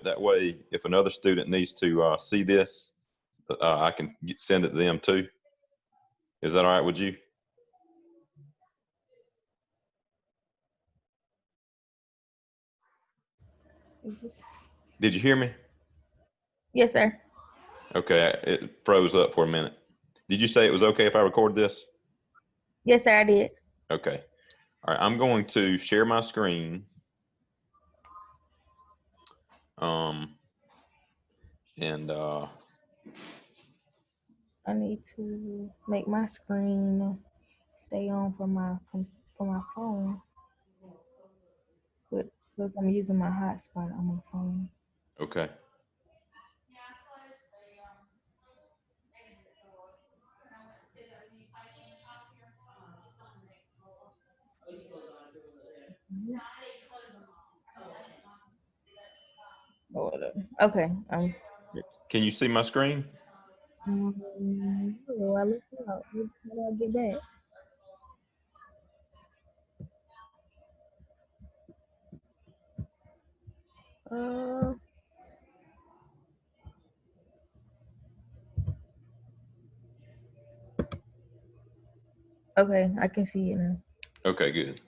it that way. If another student needs to see this, I can send it to them too. Is that all right with you? Did you hear me? Yes, sir. Okay, it froze up for a minute. Did you say it was okay if I record this? Yes, sir, I did. Okay. All right, I'm going to share my screen. And I need to make my screen stay on for my phone, because I'm using my hotspot on my phone. okay. Okay. Can you see my screen? I looked it up. How do I get back? Okay, I can see it now. Okay, good.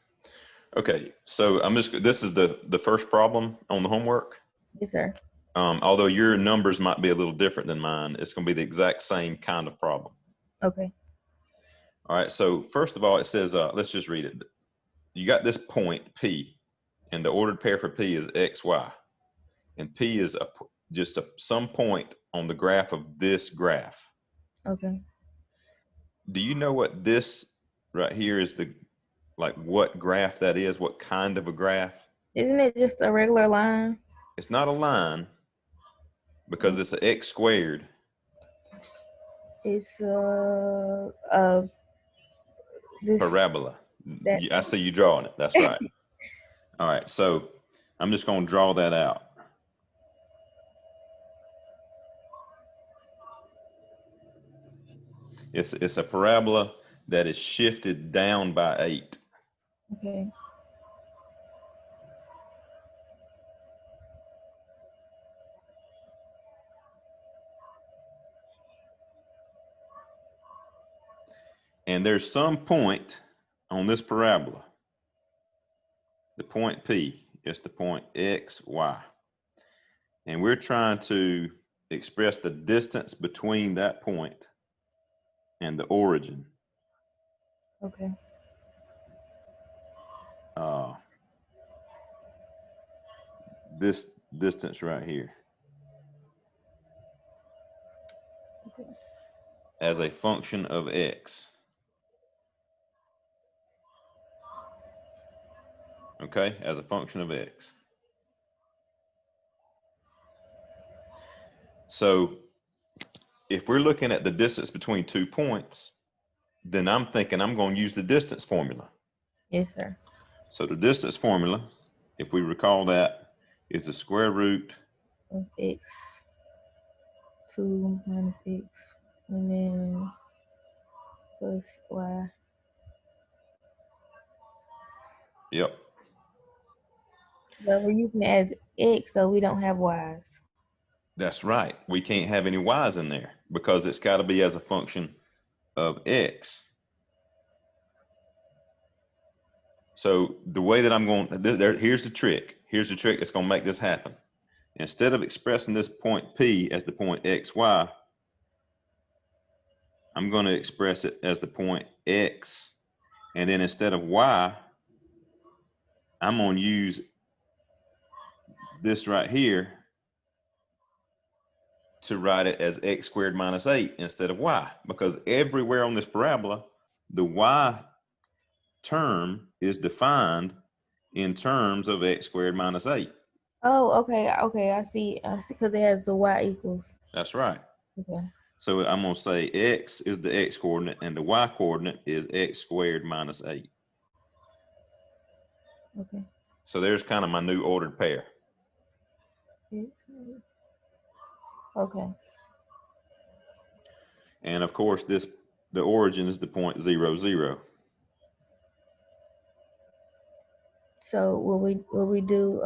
Okay, so this is the first problem on the homework. Yes, sir. Although your numbers might be a little different than mine, it's going to be the exact same kind of problem. Okay. All right, so first of all, it says, let's just read it. You got this point P, and the ordered pair for P is X, Y. And P is some point on the graph of this graph. Okay. Do you know what this right here is what graph that is? What kind of a graph? Isn't it just a regular line? It's not a line because it's an X squared. It's this parabola. I see you drawing it. That's right. All right, so I'm just going to draw that out. It's a parabola that is shifted down by 8. Okay. And there's some point on this parabola, the point P, it's the point X, Y. And we're trying to express the distance between that point and the origin. Okay. This distance right here. Okay. As a function of X. Okay, as a function of X. So if we're looking at the distance between 2 points, then I'm thinking I'm going to use the distance formula. Yes, sir. So the distance formula, if we recall that, is the square root of X, 2 minus X, and then plus Y. Yep. But we're using it as X, so we don't have Y's. That's right. We can't have any Y's in there because it's got to be as a function of X. So the way that I'm going, here's the trick. Here's the trick that's going to make this happen. Instead of expressing this point P as the point X, Y, I'm going to express it as the point X. And then instead of Y, I'm going to use this right here to write it as X squared minus 8 instead of Y, because everywhere on this parabola, the Y term is defined in terms of X squared minus 8. Oh, okay. Okay, I see, because it has the Y equals. That's right. Okay. So I'm going to say X is the X coordinate and the Y coordinate is X squared minus 8. Okay. So there's kind of my new ordered pair. Okay. And of course, the origin is the point 0, 0. So will we do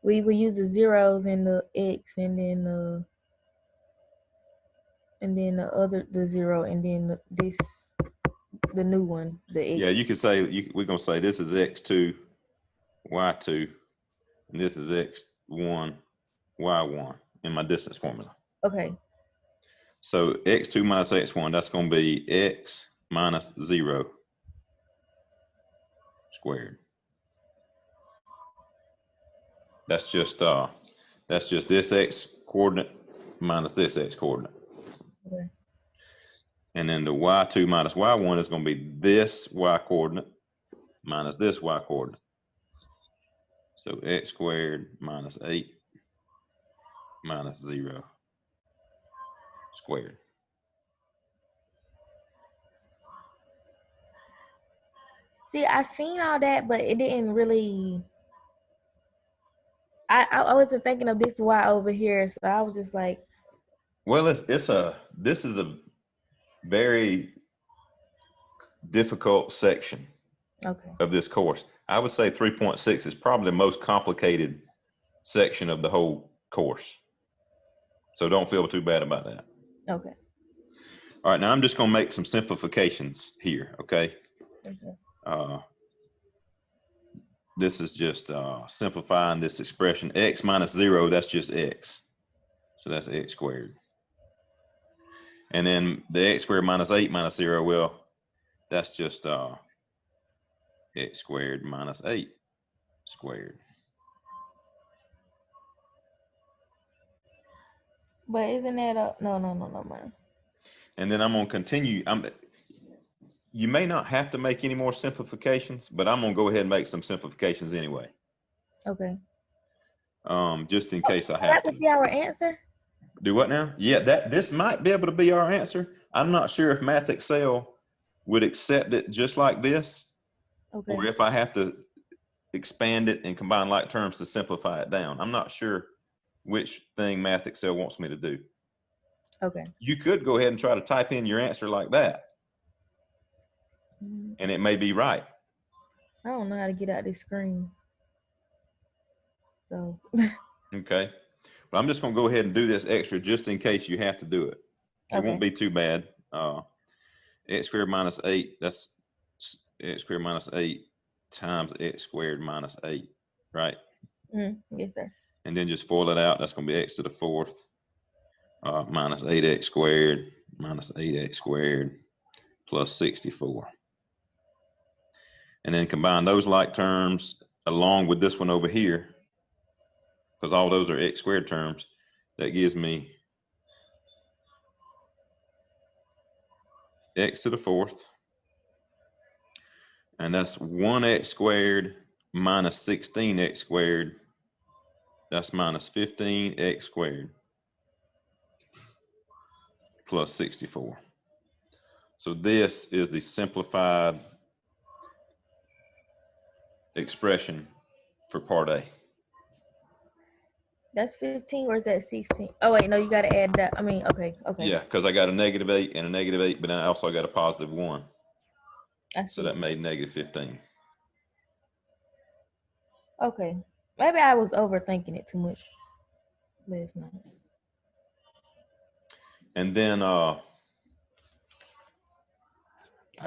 We will use the zeros and the x, and then the zero, and then the new one, the x. Yeah, you could say, we're going to say this is x2, y2, and this is x1, y1 in my distance formula. Okay. So x2 minus x1, that's going to be x minus 0 squared. That's just this x coordinate minus this x coordinate. Okay. And then the y2 minus y1 is going to be this y coordinate minus this y coordinate. So x squared minus 8 minus 0 squared. See, I seen all that, but it didn't really. I wasn't thinking of this y over here, so I was just like. Well, this is a very difficult section of this course. I would say 3.6 is probably the most complicated section of the whole course. So don't feel too bad about that. Okay. All right, now I'm just going to make some simplifications here, okay? This is just simplifying this expression. X minus 0, that's just x. So that's x squared. And then the x squared minus 8 minus 0, well, that's just x squared minus 8 squared. But isn't that no, man. And then I'm going to continue. You may not have to make any more simplifications, but I'm going to go ahead and make some simplifications anyway. Okay. Just in case I have that would be our answer? Do what now? Yeah, this might be able to be our answer. I'm not sure if Math Excel would accept it just like this, okay, or if I have to expand it and combine like terms to simplify it down. I'm not sure which thing Math Excel wants me to do. Okay. You could go ahead and try to type in your answer like that, and it may be right. I don't know how to get out this screen. So. Okay. But I'm just going to go ahead and do this extra just in case you have to do it. It won't be too bad. X squared minus 8, that's x squared minus 8 times x squared minus 8, right? Yes, sir. And then just FOIL it out. That's going to be x to the 4th minus 8x squared minus 8x squared plus 64. And then combine those like terms along with this one over here, because all those are x squared terms. That gives me x to the 4th, and that's 1x squared minus 16x squared. That's minus 15x squared plus 64. So this is the simplified expression for part A. That's 15, or is that 16? Oh wait, no, you got to add that. I mean, okay. Yeah, because I got a -8 and a -8, but then I also got a +1. So that made -15. Okay, maybe I was overthinking it too much, but it's not. And then I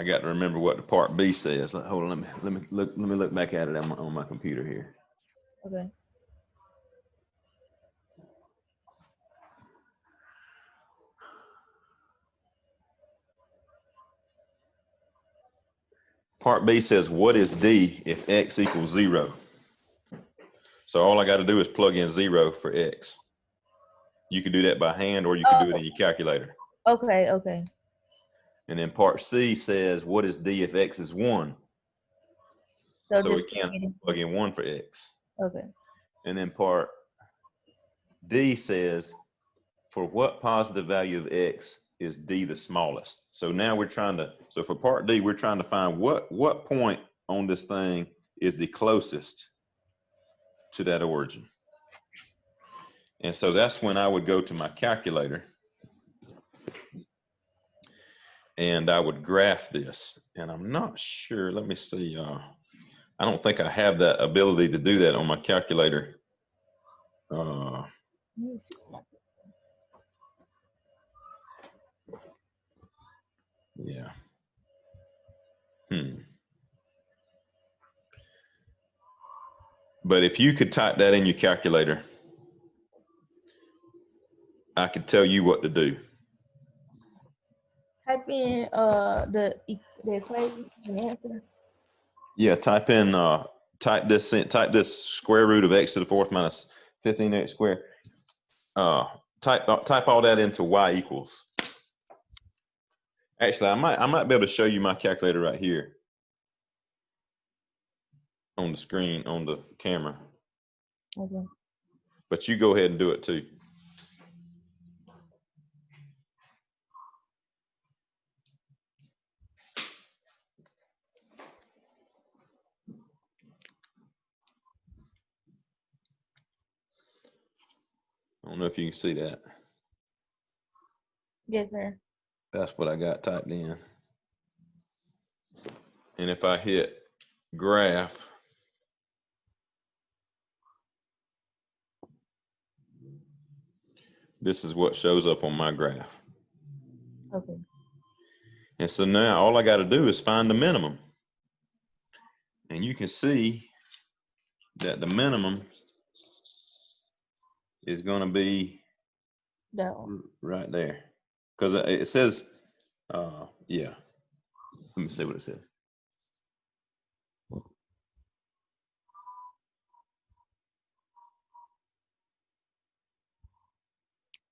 got to remember what the part B says. Hold on, let me look back at it on my computer here. Okay. Part B says, what is D if x equals 0? So all I got to do is plug in 0 for x. You can do that by hand, or you can do it in your calculator. Okay, okay. And then part C says, what is D if x is 1? So we can plug in 1 for x. Okay. And then part D says, for what positive value of x is D the smallest? So now we're trying to, so for part D, we're trying to find what point on this thing is the closest to that origin. And so that's when I would go to my calculator and I would graph this. And I'm not sure, let me see. I don't think I have that ability to do that on my calculator Let me see. Yeah. But if you could type that in your calculator, I could tell you what to do. Type in the equation and answer. Yeah, type this square root of x to the fourth minus 15x squared. Type all that into y equals. Actually, I might be able to show you my calculator right here on the screen on the camera. Okay. But you go ahead and do it too. I don't know if you can see that. Yes, sir. That's what I got typed in. And if I hit graph, this is what shows up on my graph. Okay. And so now all I got to do is find the minimum. And you can see that the minimum is going to be right there. Because it says, yeah. Let me see what it says.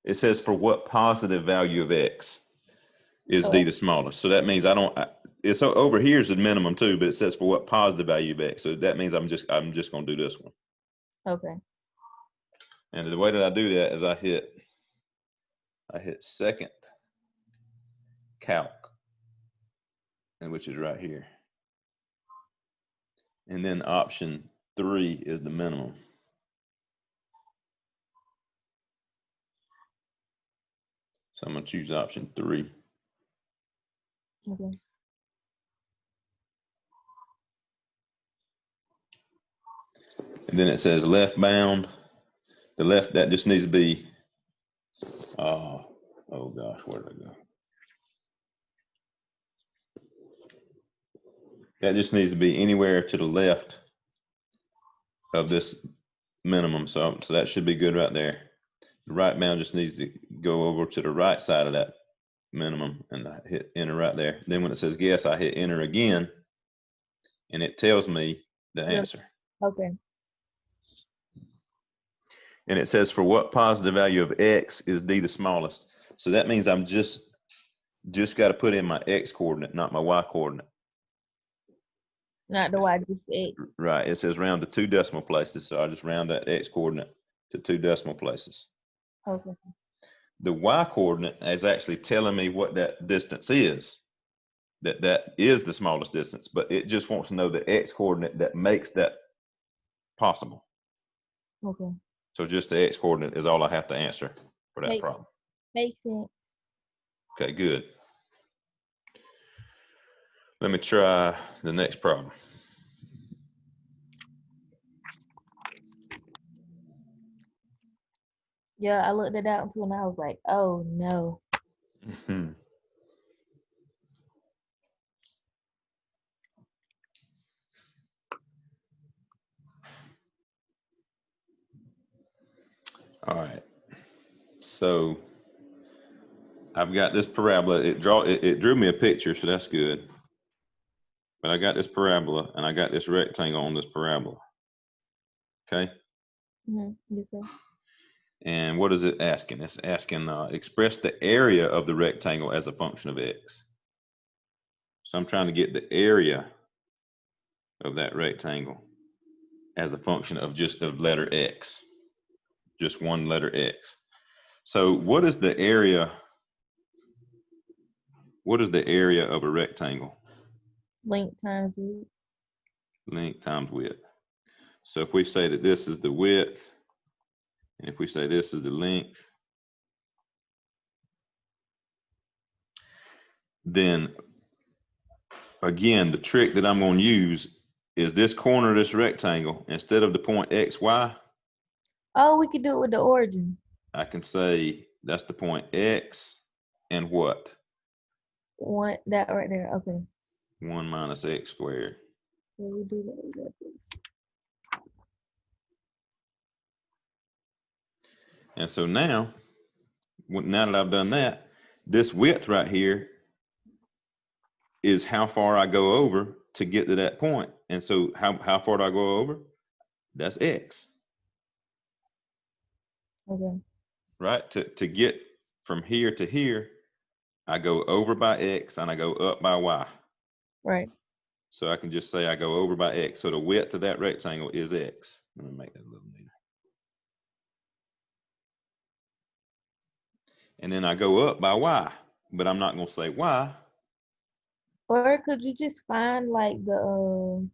It says for what positive value of x is d the smallest. So that means it's over here is the minimum too, but it says for what positive value of x. So that means I'm just going to do this one. Okay. And the way that I do that is I hit second calc, and which is right here. And then option 3 is the minimum. So I'm going to choose option 3. Okay. And then it says left bound. The left, that just needs to be, oh gosh, where did I go? That just needs to be anywhere to the left of this minimum. So that should be good right there. The right bound just needs to go over to the right side of that minimum, and I hit enter right there. Then when it says guess, I hit enter again, and it tells me the answer. Okay. And it says for what positive value of x is d the smallest. So that means I'm just got to put in my x coordinate, not my y coordinate. Not the y, just x. Right. It says round to 2 decimal places, so I just round that x coordinate to 2 decimal places. Okay. The y coordinate is actually telling me what that distance is. That is the smallest distance, but it just wants to know the x coordinate that makes that possible. Okay. So just the x coordinate is all I have to answer for that problem. Makes sense. Okay, good. Let me try the next problem. Yeah, I looked it out too, and I was like, oh no. All right. So I've got this parabola. It drew me a picture, so that's good. But I got this parabola, and I got this rectangle on this parabola. Okay. Yes, sir. And what is it asking? It's asking express the area of the rectangle as a function of x. So I'm trying to get the area of that rectangle as a function of just the letter x, just one letter x. So what is the area? What is the area of a rectangle? Length times width. Length times width. So if we say that this is the width, and if we say this is the length, then again, the trick that I'm going to use is this corner of this rectangle, instead of the point x, y, Oh, we could do it with the origin. I can say that's the point X and what? One that right there. Okay. 1 minus X squared. So we do that. We got this. And so now that I've done that, this width right here is how far I go over to get to that point. And so how far do I go over? That's X. Okay. Right? To get from here to here, I go over by X and I go up by Y. Right. So I can just say I go over by X. So the width of that rectangle is X. Let me make that a little neater. And then I go up by Y, but I'm not going to say Y. Or could you just find like the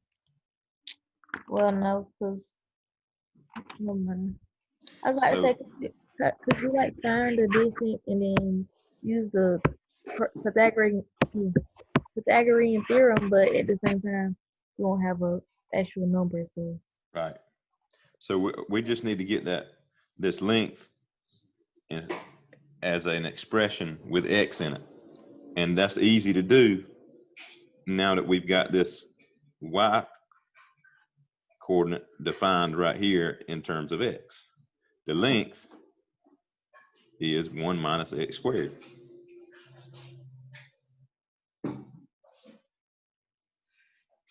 well, no, because no mind. I was about to So say, could you like find the distance and then use the Pythagorean theorem, but at the same time, you won't have a actual number. So right. So we just need to get this length as an expression with X in it. And that's easy to do now that we've got this Y coordinate defined right here in terms of X. The length is 1 minus X squared.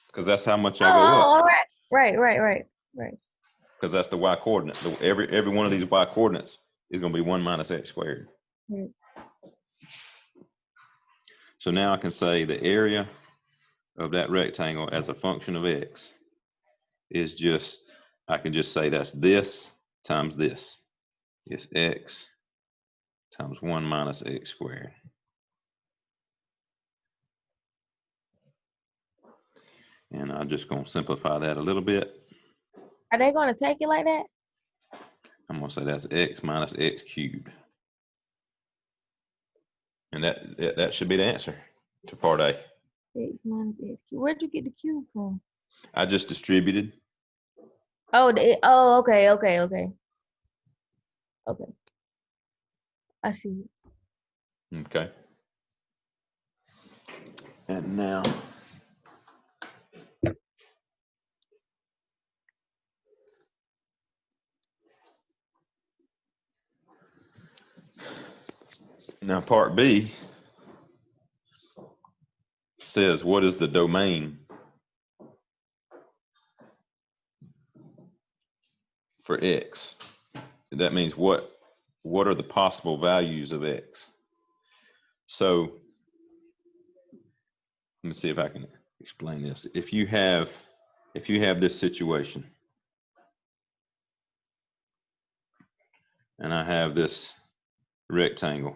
Because that's how much I go up. all right. Right. Because that's the Y coordinate. Every one of these Y coordinates is going to be 1 minus X squared. Right. So now I can say the area of that rectangle as a function of X is just, I can just say that's this times this. It's X times 1 minus X squared. And I'm just going to simplify that a little bit. Are they going to take it like that? I'm going to say that's X minus X cubed. And that should be the answer to part A. X minus X. Where'd you get the cube from? I just distributed. Oh, okay. Okay. I see. Okay. And now part B says, what is the domain for X? That means what are the possible values of X? So let me see if I can explain this. If you have this situation, and I have this rectangle,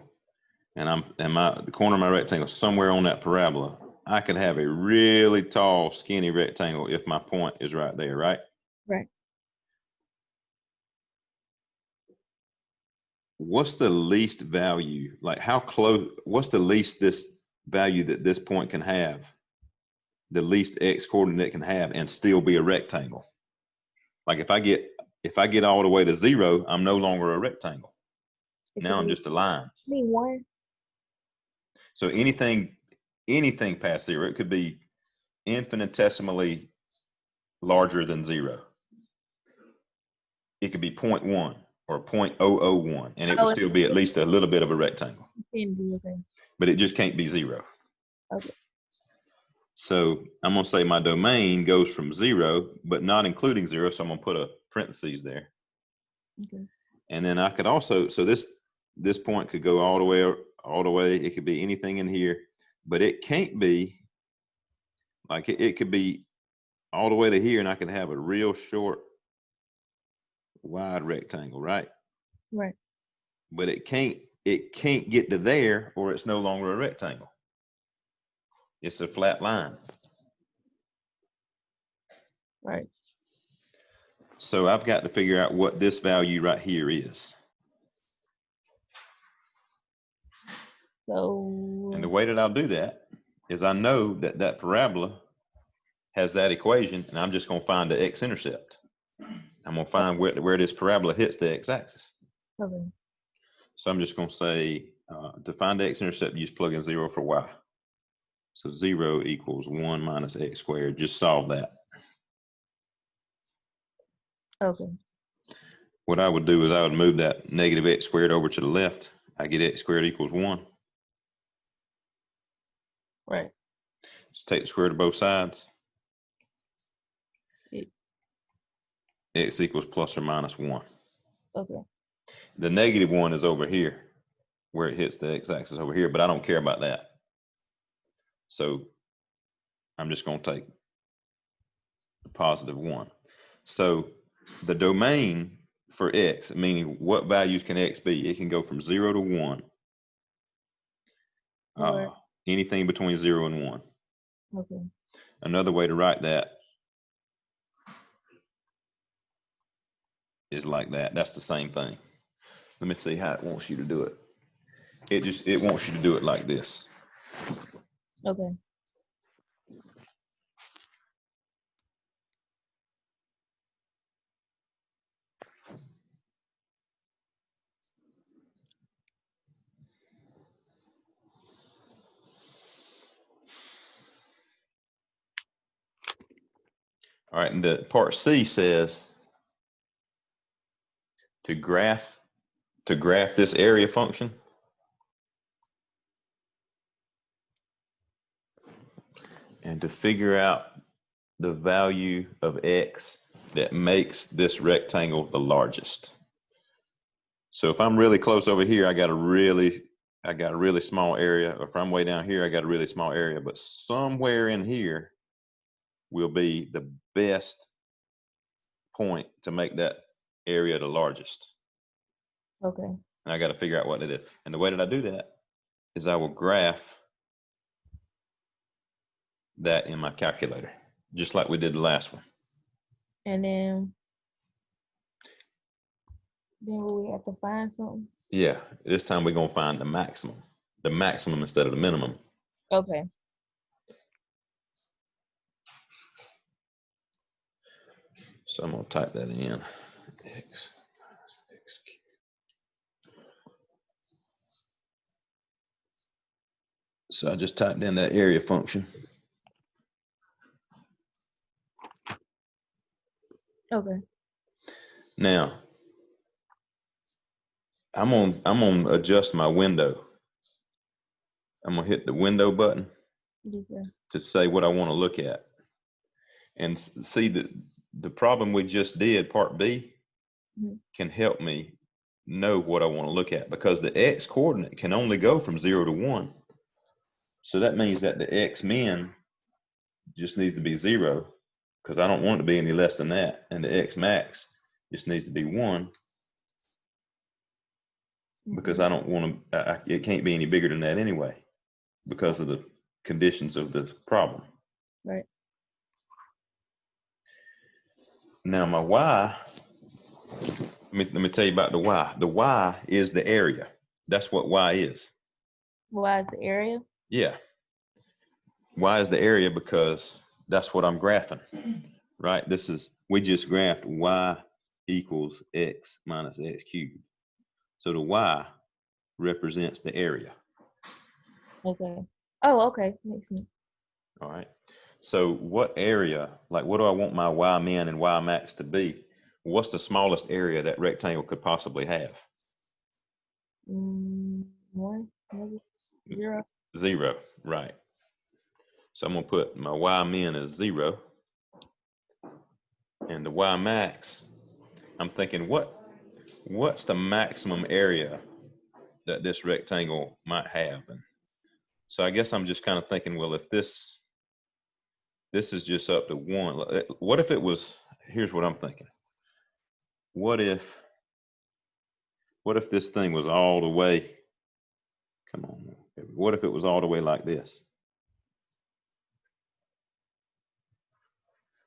and the corner of my rectangle somewhere on that parabola, I could have a really tall, skinny rectangle if my point is right there, right? Right. What's the least value? Like how close, what's the least this value that this point can have? The least X coordinate can have and still be a rectangle. Like if I get all the way to 0, I'm no longer a rectangle. Now I'm just a line. I mean 1. So anything past 0, it could be infinitesimally larger than 0. It could be 0.1 or 0.001, and it would still be at least a little bit of a rectangle. Okay. But it just can't be 0. Okay. So I'm going to say my domain goes from 0, but not including 0. So I'm going to put a parentheses there. Okay. And then I could also, so this point could go all the way. It could be anything in here, but it can't be like it could be all the way to here, and I could have a real short, wide rectangle, right? Right. But it can't get to there, or it's no longer a rectangle. It's a flat line. Right. So I've got to figure out what this value right here is. So. And the way that I'll do that is I know that that parabola has that equation, and I'm just going to find the x-intercept. I'm gonna find where this parabola hits the x-axis. Okay. So I'm just gonna say, to find the x-intercept, use plug in 0 for y. So 0 equals 1 minus x squared. Just solve that. Okay. What I would do is I would move that negative x squared over to the left. I get x squared equals 1. Right. Just take the square root of both sides. It, X equals plus or minus 1. okay. The negative 1 is over here, where it hits the x-axis over here, but I don't care about that. So I'm just going to take the positive 1. So the domain for x, meaning what values can x be? It can go from 0 to 1. Right. Anything between 0 and 1. Okay. Another way to write that is like that. That's the same thing. Let me see how it wants you to do it. It wants you to do it like this. Okay. All right, and the part C says to graph this area function. And to figure out the value of x that makes this rectangle the largest. So if I'm really close over here, I got a really small area. Or if I'm way down here, I got a really small area. But somewhere in here will be the best point to make that area the largest. Okay. And I got to figure out what it is. And the way that I do that is I will graph that in my calculator, just like we did the last one. And then will we have to find something? Yeah, this time we're going to find the maximum instead of the minimum. Okay. So I'm going to type that in. X. So I just typed in that area function. Okay. Now, I'm gonna adjust my window. I'm gonna hit the window button to say what I want to look at. And see that the problem we just did, part B, can help me know what I want to look at, because the x coordinate can only go from 0 to 1. So that means that the x min just needs to be 0, because I don't want it to be any less than that. And the x max just needs to be 1, because I don't want to, it can't be any bigger than that anyway, because of the conditions of the problem. Right. Now my y, let me tell you about the y. The y is the area. That's what y is. Y is the area? Yeah. Y is the area because that's what I'm graphing, right? We just graphed y equals x minus x cubed. So the y represents the area. Okay. Oh, okay. Makes sense. All right. So what area, like what do I want my y min and y max to be? What's the smallest area that rectangle could possibly have? 1, maybe 0. 0, right. So I'm gonna put my y min as 0. And the y max, I'm thinking what's the maximum area that this rectangle might have? And so I guess I'm just kind of thinking, well, if this is just up to 1, what if it was, here's what I'm thinking. What if this thing was all the way, come on, what if it was all the way like this?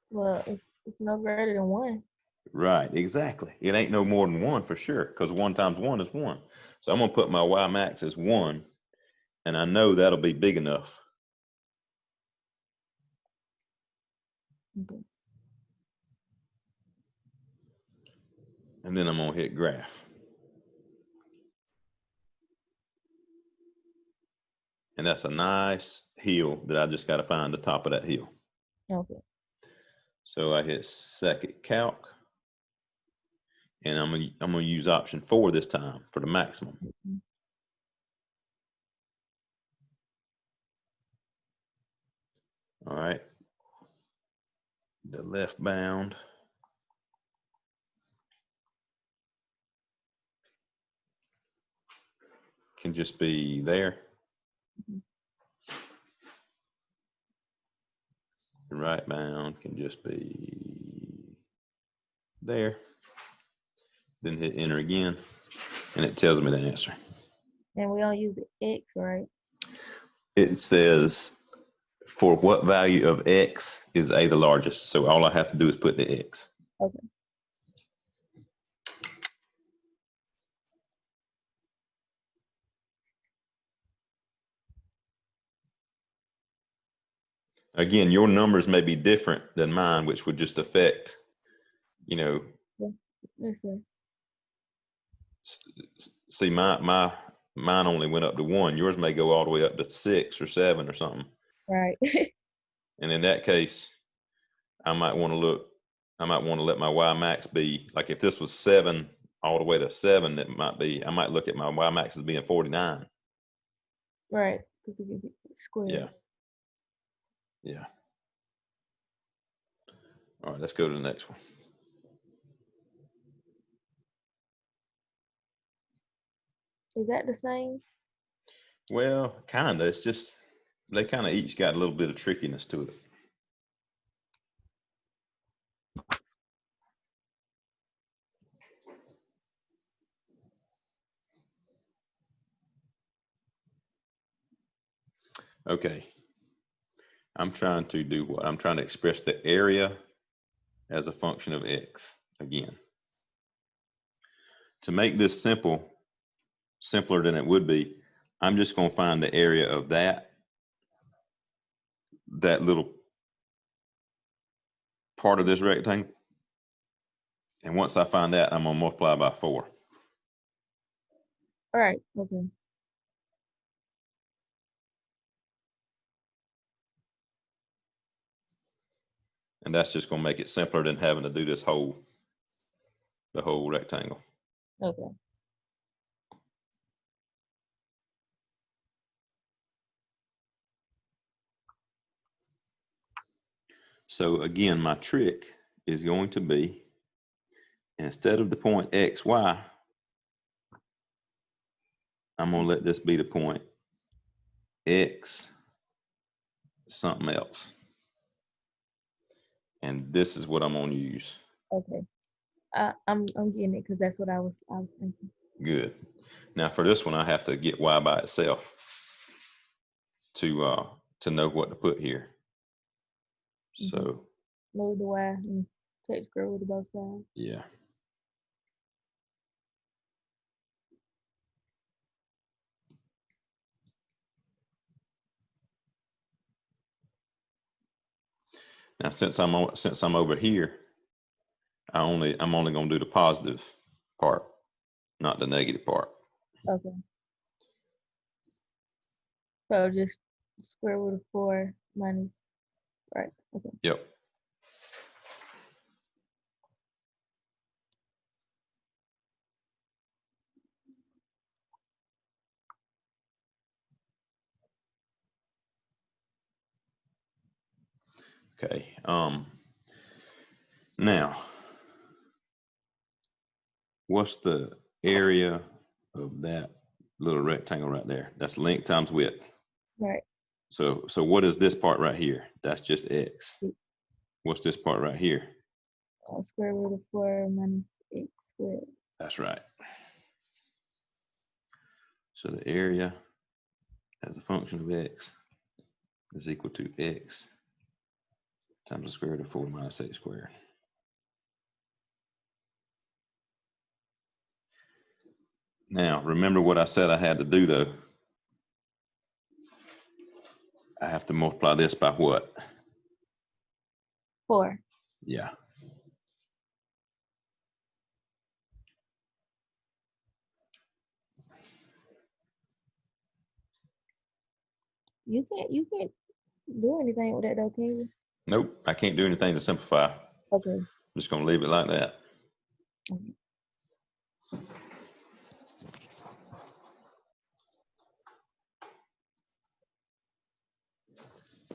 Well, it's no greater than 1. Right, exactly. It ain't no more than 1 for sure, because 1 times 1 is 1. So I'm gonna put my y max as 1, and I know that'll be big enough. Okay. And then I'm gonna hit graph. And that's a nice hill that I just got to find the top of that hill. Okay. So I hit second calc, and I'm gonna use option 4 this time for the maximum. Mhm. All right. The left bound can just be there. Mhm. The right bound can just be there. Then hit enter again, and it tells me the answer. And we don't use the X, right? It says for what value of X is A the largest. So all I have to do is put the X. Okay. Again, your numbers may be different than mine, which would just affect, you know, Yeah. Yes, sir. see mine only went up to 1. Yours may go all the way up to 6 or 7 or something. Right. And in that case, I might want to let my Y max be, like if this was 7 all the way to 7, I might look at my Y max as being 49. Right. Because it can be squared. Yeah. Yeah. All right, let's go to the next one. Is that the same? Well, kind of. It's just, they kind of each got a little bit of trickiness to it. Okay. I'm trying to do what? I'm trying to express the area as a function of X again. To make this simpler than it would be, I'm just going to find the area of that little part of this rectangle. And once I find that, I'm going to multiply by 4. All right. Okay. And that's just going to make it simpler than having to do the whole rectangle. Okay. So again, my trick is going to be, instead of the point X, Y, I'm going to let this be the point X something else. And this is what I'm going to use. Okay. I'm getting it because that's what I was thinking. Good. Now for this one, I have to get Y by itself to know what to put here. So Move the Y and take square root of both sides. yeah. Now since I'm over here, I'm only going to do the positive part, not the negative part. Okay. So just square root of 4 minus, right? Okay. Yep. Okay. Now, what's the area of that little rectangle right there? That's length times width. Right. So what is this part right here? That's just X. X. What's this part right here? Square root of 4 minus X squared. That's right. So the area as a function of X is equal to X times the square root of 4 minus X squared. Now, remember what I said I had to do though. I have to multiply this by what? 4. Yeah. You can't do anything with that though, can you? Nope, I can't do anything to simplify. Okay. I'm just gonna leave it like that. Okay.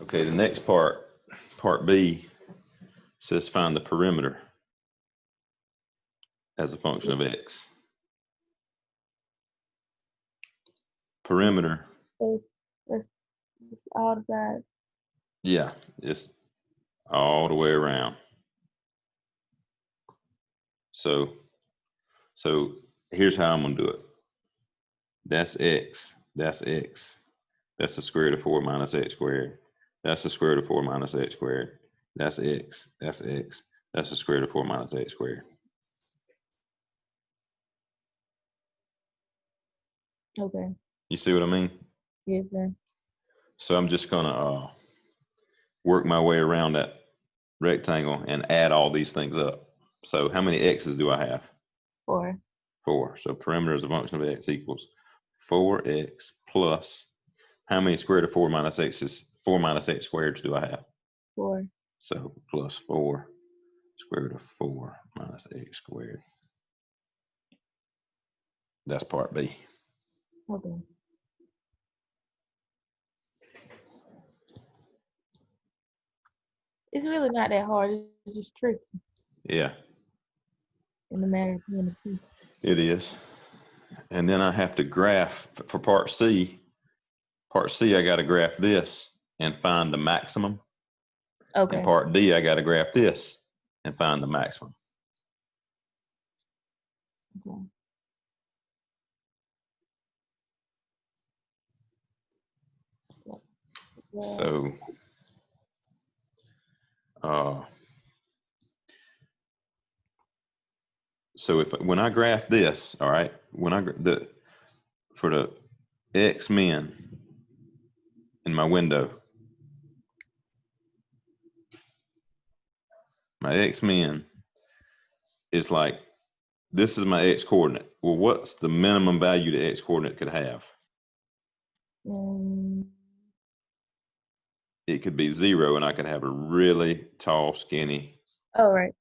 Okay, the next part, part B, says find the perimeter as a function of x. Perimeter, It's all the sides. yeah, it's all the way around. So here's how I'm gonna do it. That's x, that's x. That's the square root of 4 minus x squared. That's the square root of 4 minus x squared. That's x, that's x. That's the square root of 4 minus x squared. Okay. You see what I mean? Yes, sir. So I'm just gonna work my way around that rectangle and add all these things up. So how many x's do I have? 4. 4. So perimeter as a function of x equals 4x plus, how many square root of 4 minus x's? 4 minus x squared do I have? 4. So plus 4 square root of 4 minus x squared. That's part B. Okay. It's really not that hard. It's just tricky Yeah, in the matter of being a two. it is. And then I have to graph for part C. Part C, I got to graph this and find the maximum. Okay. And part D, I got to graph this and find the maximum. Okay. Yeah. So, when I graph this, all right, for the X men in my window, my X men is like, this is my X coordinate. Well, what's the minimum value the X coordinate could have? It could be 0, and I could have a really tall, skinny. Oh, right.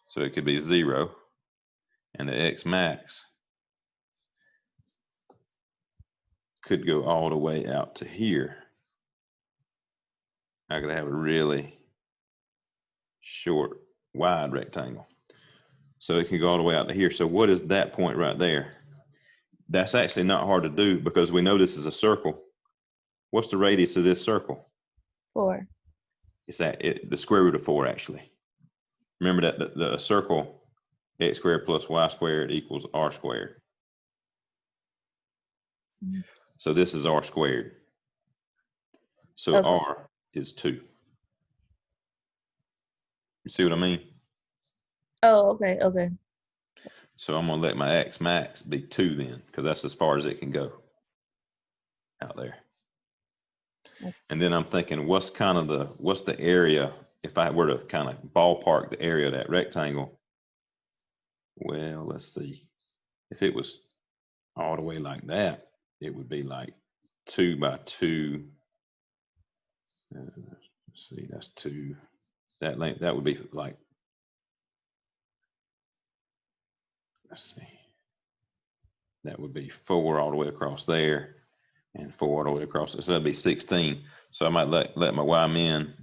So it could be 0, and the X max could go all the way out to here. I could have a really short, wide rectangle. So it can go all the way out to here. So what is that point right there? That's actually not hard to do because we know this is a circle. What's the radius of this circle? 4. It's the square root of 4, actually. Remember that the circle, x squared plus y squared equals r squared. Mm-hmm. So this is r squared. So Okay. r is 2. You see what I mean? Oh, okay. Okay. So I'm gonna let my x max be 2 then, because that's as far as it can go out there. Okay. And then I'm thinking, what's the area, if I were to kind of ballpark the area of that rectangle? Well, let's see. If it was all the way like that, it would be like 2 by 2. Let's see, that's 2. That length, that would be like, let's see, that would be 4 all the way across there and 4 all the way across there. So that'd be 16. So I might let my y min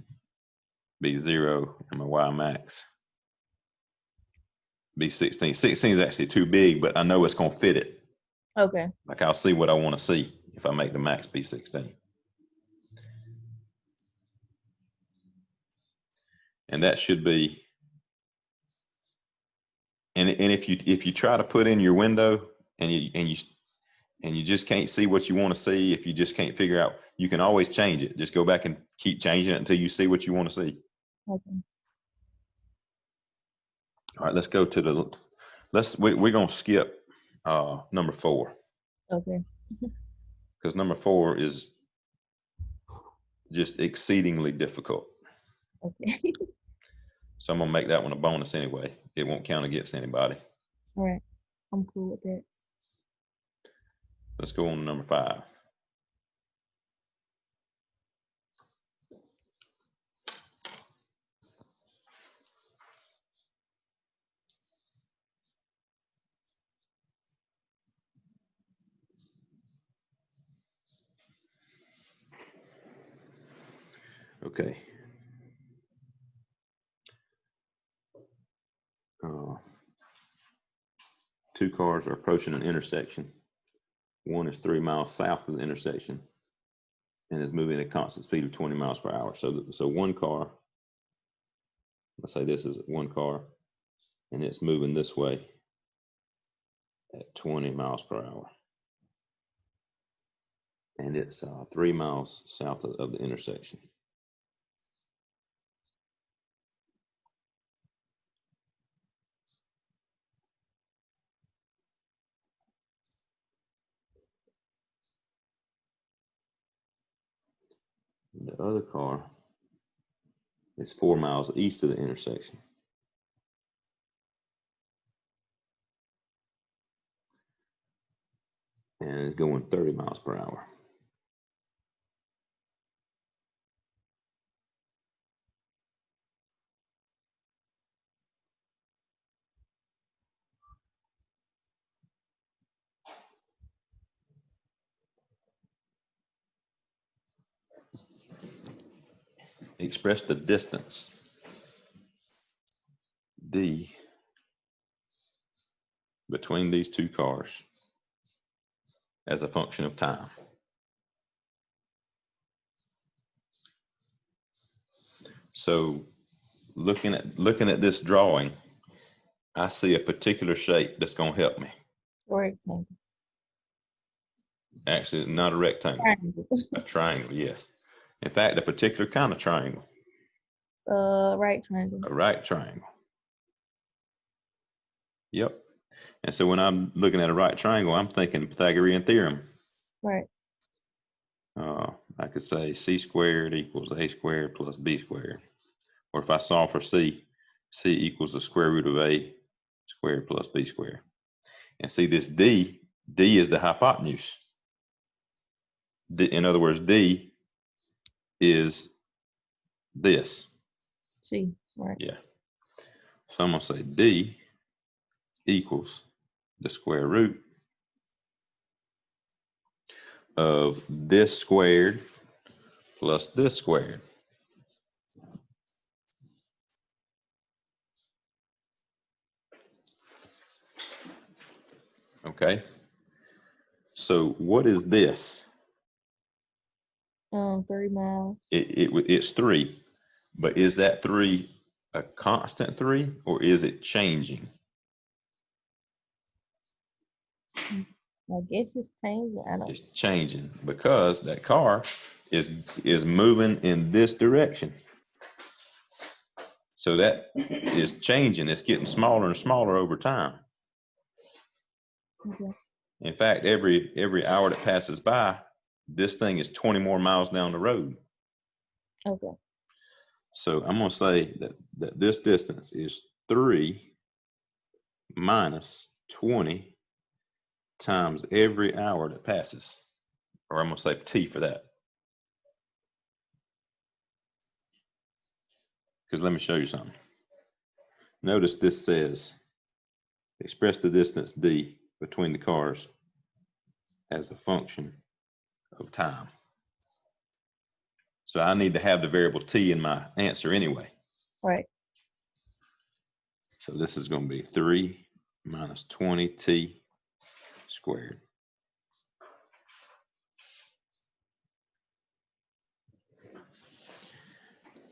be 0 and my y max be 16. 16 is actually too big, but I know it's going to fit it. Okay. Like I'll see what I want to see if I make the max be 16. And that should be, and if you try to put in your window and you just can't see what you want to see, if you just can't figure out, you can always change it. Just go back and keep changing it until you see what you want to see. Okay. All right, let's go to we're going to skip number 4. Okay. Because number 4 is just exceedingly difficult. Okay. So I'm going to make that one a bonus anyway. It won't count against anybody. All right. I'm cool with that. Let's go on to number 5. Okay. Two cars are approaching an intersection. One is 3 miles south of the intersection and is moving at a constant speed of 20 miles per hour. So one car, let's say this is one car, and it's moving this way at 20 miles per hour. And it's 3 miles south of the intersection. The other car is 4 miles east of the intersection. And it's going 30 miles per hour. Express the distance d between these two cars as a function of time. So looking at this drawing, I see a particular shape that's going to help me. Rectangle. Actually, not a rectangle. Triangle. A triangle, yes. In fact, a particular kind of triangle. Right triangle. A right triangle. Yep. And so when I'm looking at a right triangle, I'm thinking Pythagorean Theorem. Right. I could say c squared equals a squared plus b squared. Or if I solve for c equals the square root of a squared plus b squared. And see this d is the hypotenuse. In other words, d is this. C, right. Yeah. So I'm going to say d equals the square root of this squared plus this squared. Okay. So what is this? 3 miles. It's 3, but is that 3 a constant 3 or is it changing? I guess it's changing. I don't. It's changing because that car is moving in this direction. So that is changing. It's getting smaller and smaller over time. Okay. In fact, every hour that passes by, this thing is 20 more miles down the road. Okay. So I'm going to say that this distance is 3 minus 20 times every hour that passes. Or I'm going to say t for that. Because let me show you something. Notice this says, express the distance d between the cars as a function of time. So I need to have the variable t in my answer anyway. Right. So this is going to be 3 minus 20t squared.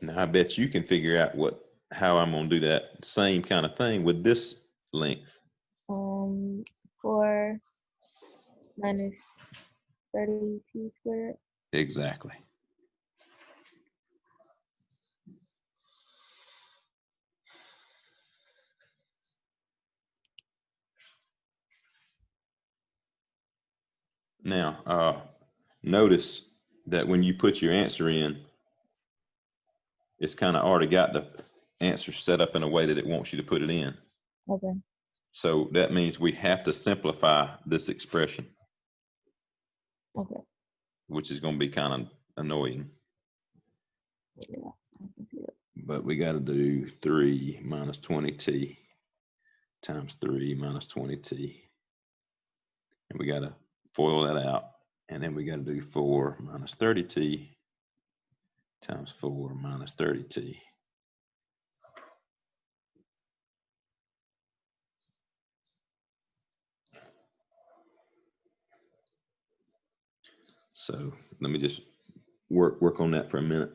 Now I bet you can figure out how I'm going to do that same kind of thing with this length. 4 minus 30t squared. Exactly. Now, notice that when you put your answer in, it's kind of already got the answer set up in a way that it wants you to put it in. Okay. So that means we have to simplify this expression. Okay. Which is going to be kind of annoying. Yeah. But we got to do 3 minus 20t times 3 minus 20t. And we got to FOIL that out. And then we got to do 4 minus 30t times 4 minus 30t. So let me just work on that for a minute.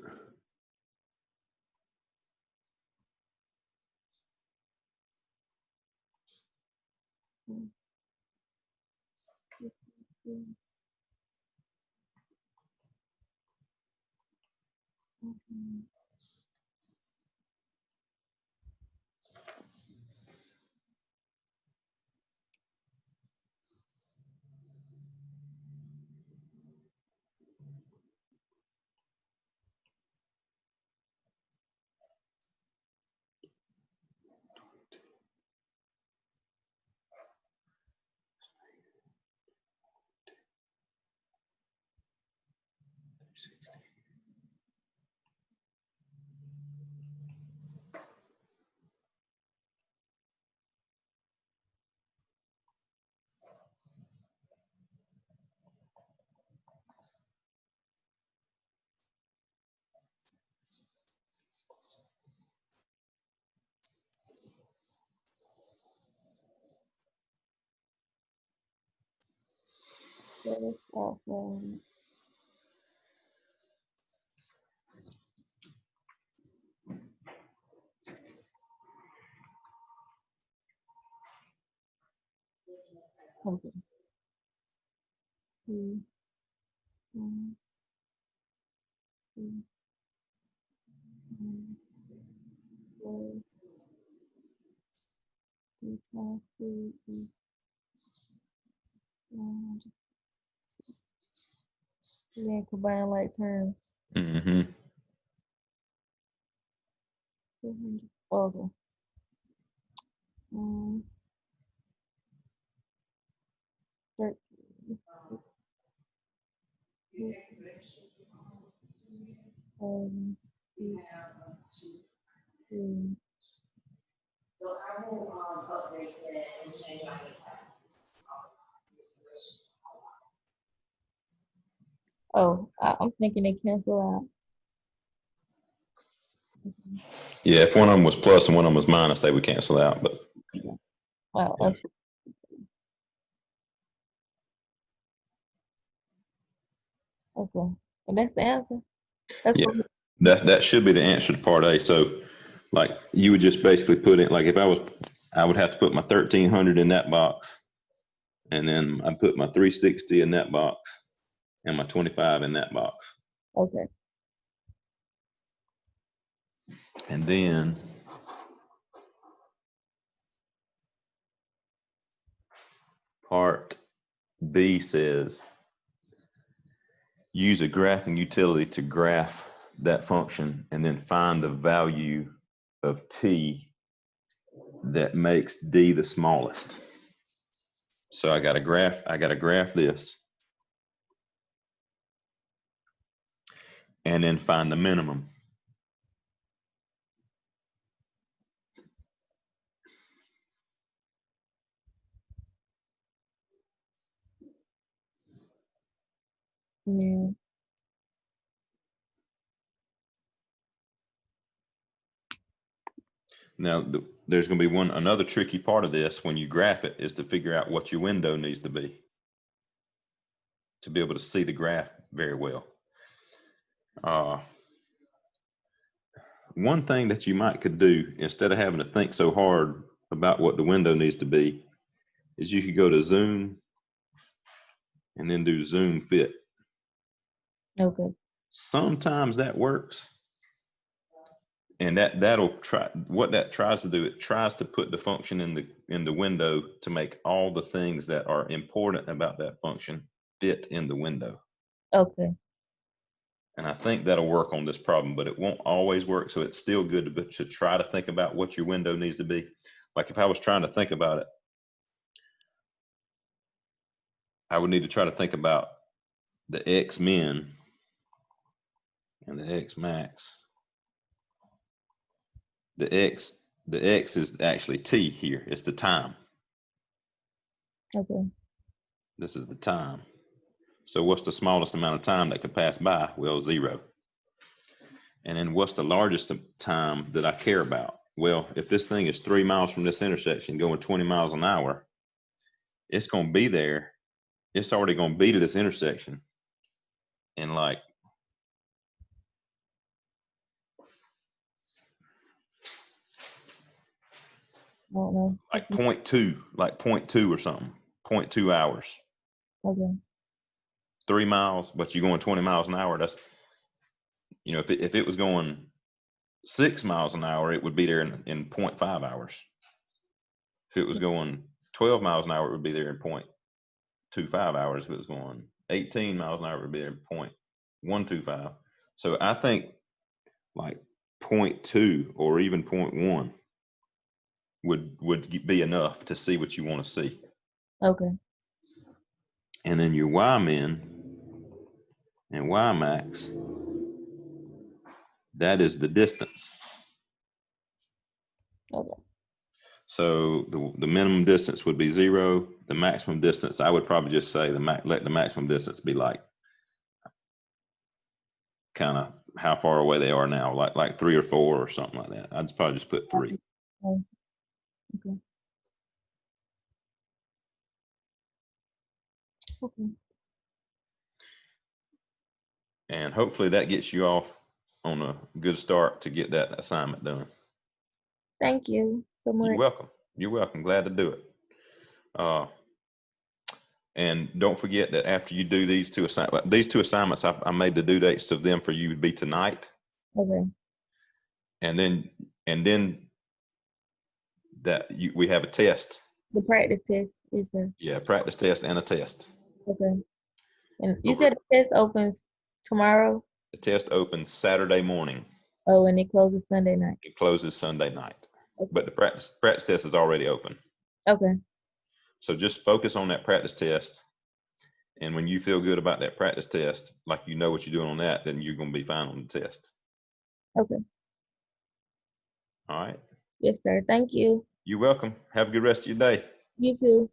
Okay. 2, 1, 2, 1, 4, 3 times 2 is 100. Then combine like terms. Mm-hmm. 200. Okay. 13. 7, 6, 2. Oh, I'm thinking they cancel out. Yeah, if one of them was plus and one of them was minus, they would cancel out. But Wow, yeah. that's okay. And that's the answer. That's Yeah, cool. that should be the answer to part A. So, like, you would just basically put in, like, if I would have to put my 1300 in that box, and then I put my 360 in that box, and my 25 in that box, Okay. and then part B says use a graphing utility to graph that function, and then find the value of t that makes d the smallest. So I got to graph this, and then find the minimum. Yeah. Now, there's going to be another tricky part of this when you graph it is to figure out what your window needs to be able to see the graph very well. One thing that you might could do, instead of having to think so hard about what the window needs to be, is you could go to zoom and then do zoom fit. Okay. Sometimes that works. And that'll try, what that tries to do, it tries to put the function in the window to make all the things that are important about that function fit in the window. Okay. And I think that'll work on this problem, but it won't always work. So it's still good to try to think about what your window needs to be. Like if I was trying to think about it, I would need to try to think about the X min and the X max. The X is actually t here. It's the time. Okay. This is the time. So what's the smallest amount of time that could pass by? Well, 0. And then what's the largest time that I care about? Well, if this thing is 3 miles from this intersection going 20 miles an hour, it's going to be there. It's already going to be to this intersection in like I don't know. like 0.2 or something, 0.2 hours. Okay. 3 miles, but you're going 20 miles an hour. That's, you know, if it was going 6 miles an hour, it would be there in 0.5 hours. If it was going 12 miles an hour, it would be there in 0.25 hours. If it was going 18 miles an hour, it would be there in 0.125. So I think like 0.2 or even 0.1 would be enough to see what you want to see. Okay. And then your Y min and Y max, that is the distance. Okay. So the minimum distance would be 0. The maximum distance, I would probably just say let the maximum distance be like kind of how far away they are now, like 3 or 4 or something like that. I'd probably just put 3. Okay. Okay. And hopefully that gets you off on a good start to get that assignment done. Thank you so much. You're welcome. You're welcome. Glad to do it. And don't forget that after you do these two assignments, I made the due dates of them for you to be tonight. Okay. And then we have a test. The practice test, yes, sir. Yeah, practice test and a test. Okay. And you said the test opens tomorrow? The test opens Saturday morning. Oh, and it closes Sunday night. It closes Sunday night. Okay. But the practice test is already open. Okay. So just focus on that practice test. And when you feel good about that practice test, like you know what you're doing on that, then you're going to be fine on the test. Okay. All right. Yes, sir. Thank you. You're welcome. Have a good rest of your day. You too.